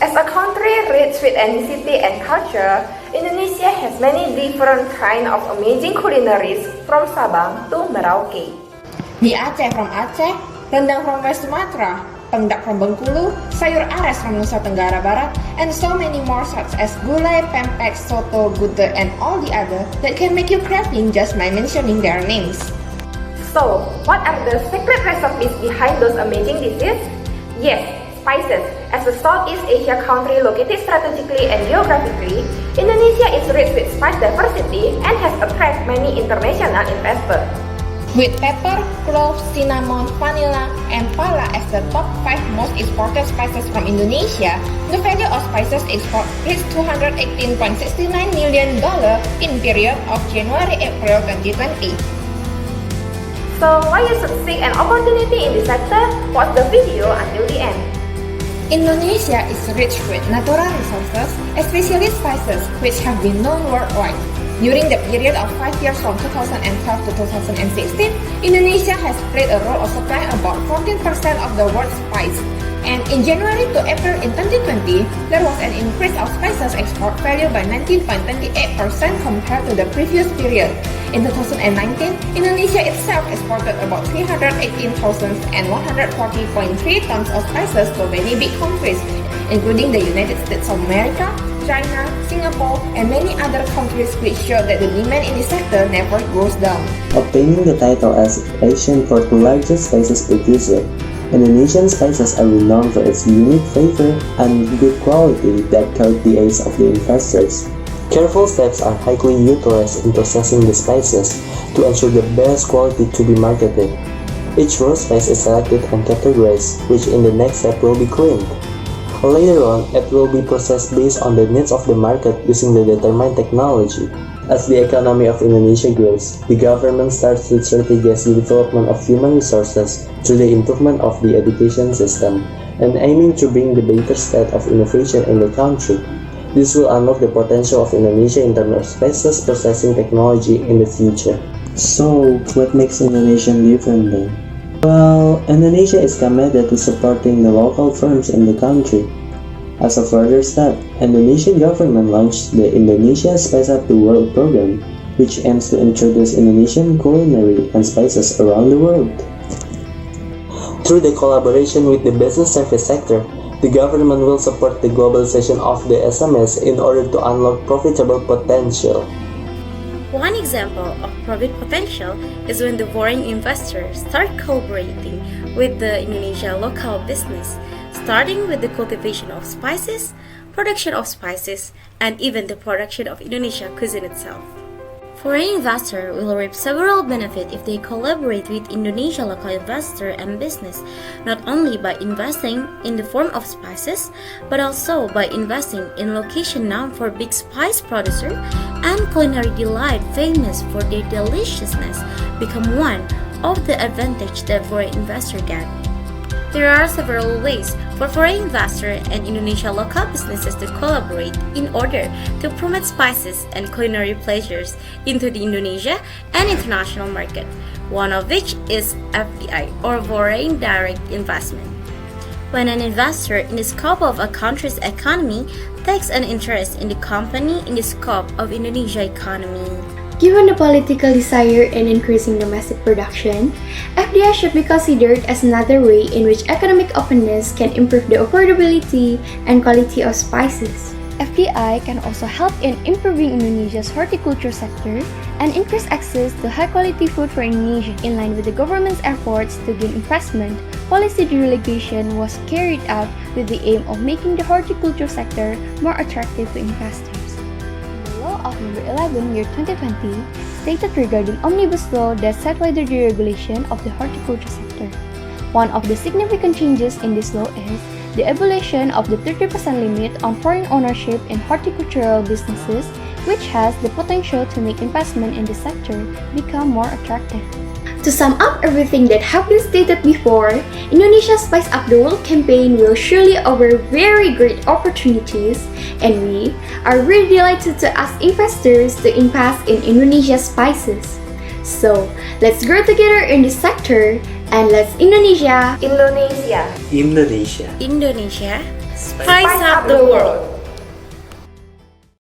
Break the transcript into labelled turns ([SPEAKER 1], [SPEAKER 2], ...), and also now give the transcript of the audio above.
[SPEAKER 1] As a country rich with ethnicity and culture, Indonesia has many different kinds of amazing culinaries from Sabang to Merauke.
[SPEAKER 2] Mie Aceh from Aceh, rendang from West Sumatra, pengdak from Bengkulu, sayur ares from Nusa Tenggara Barat, and so many more such as gulai, pempek, soto, gudeg, and all the other that can make you craving just by mentioning their names.
[SPEAKER 1] So, what are the secret recipes behind those amazing dishes? Yes, spices. As a Southeast Asia country located strategically and geographically, Indonesia is rich with spice diversity and has attracted many international investors.
[SPEAKER 2] With pepper, cloves, cinnamon, vanilla, and pala as the top 5 most exported spices from Indonesia, the value of spices export reached $218.69 million in period of January-April 2020.
[SPEAKER 1] So why you should seek an opportunity in this sector? Watch the video until the end.
[SPEAKER 2] Indonesia is rich with natural resources, especially spices, which have been known worldwide. During the period of 5 years from 2012 to 2016, Indonesia has played a role of supplying about 14% of the world's spice. And in January to April in 2020, there was an increase of spices export value by 19.28% compared to the previous period. In 2019, Indonesia itself exported about 318,140.3 tons of spices to many big countries, including the United States of America, China, Singapore, and many other countries, which show that the demand in this sector never goes down.
[SPEAKER 3] Obtaining the title as Asian fourth largest spices producer, Indonesian spices are renowned for its unique flavor and good quality that caught the eyes of the investors. Careful steps are highly utilized in processing the spices to ensure the best quality to be marketed. Each raw spice is selected and categorized, which in the next step will be cleaned. Later on, it will be processed based on the needs of the market using the determined technology. As the economy of Indonesia grows, the government starts to strategize the development of human resources through the improvement of the education system and aiming to bring the better state of innovation in the country. This will unlock the potential of Indonesia in terms of spices processing technology in the future. So, what makes Indonesia different then? Well, Indonesia is committed to supporting the local firms in the country. As a further step, Indonesian government launched the Indonesia Spice Up the World program, which aims to introduce Indonesian culinary and spices around the world. Through the collaboration with the business service sector, the government will support the globalization of the SMEs in order to unlock profitable potential.
[SPEAKER 4] One example of profit potential is when the foreign investors start collaborating with the Indonesia local business, starting with the cultivation of spices, production of spices, and even the production of Indonesia cuisine itself. Foreign investor will reap several benefits if they collaborate with Indonesia local investor and business, not only by investing in the form of spices, but also by investing in location known for big spice producer and culinary delight famous for their deliciousness become one of the advantage that foreign investor get. There are several ways for foreign investor and Indonesia local businesses to collaborate in order to promote spices and culinary pleasures into the Indonesia and international market, one of which is FDI or Foreign Direct Investment. When an investor in the scope of a country's economy takes an interest in the company in the scope of Indonesia economy.
[SPEAKER 5] Given the political desire in increasing domestic production, FDI should be considered as another way in which economic openness can improve the affordability and quality of spices. FDI can also help in improving Indonesia's horticulture sector and increase access to high-quality food for Indonesia. In line with the government's efforts to gain investment, policy deregulation was carried out with the aim of making the horticulture sector more attractive to investors. Law of Number 11, Year 2020, stated regarding Omnibus Law that set wide the deregulation of the horticulture sector. One of the significant changes in this law is the abolition of the 30% limit on foreign ownership in horticultural businesses, which has the potential to make investment in the sector become more attractive. To sum up everything that have been stated before, Indonesia's Spice Up the World campaign will surely offer very great opportunities, and we are really delighted to ask investors to invest in Indonesia's spices. So, let's grow together in this sector And let's Indonesia!
[SPEAKER 1] Indonesia.
[SPEAKER 3] Indonesia.
[SPEAKER 4] Indonesia.
[SPEAKER 1] Spice up the world.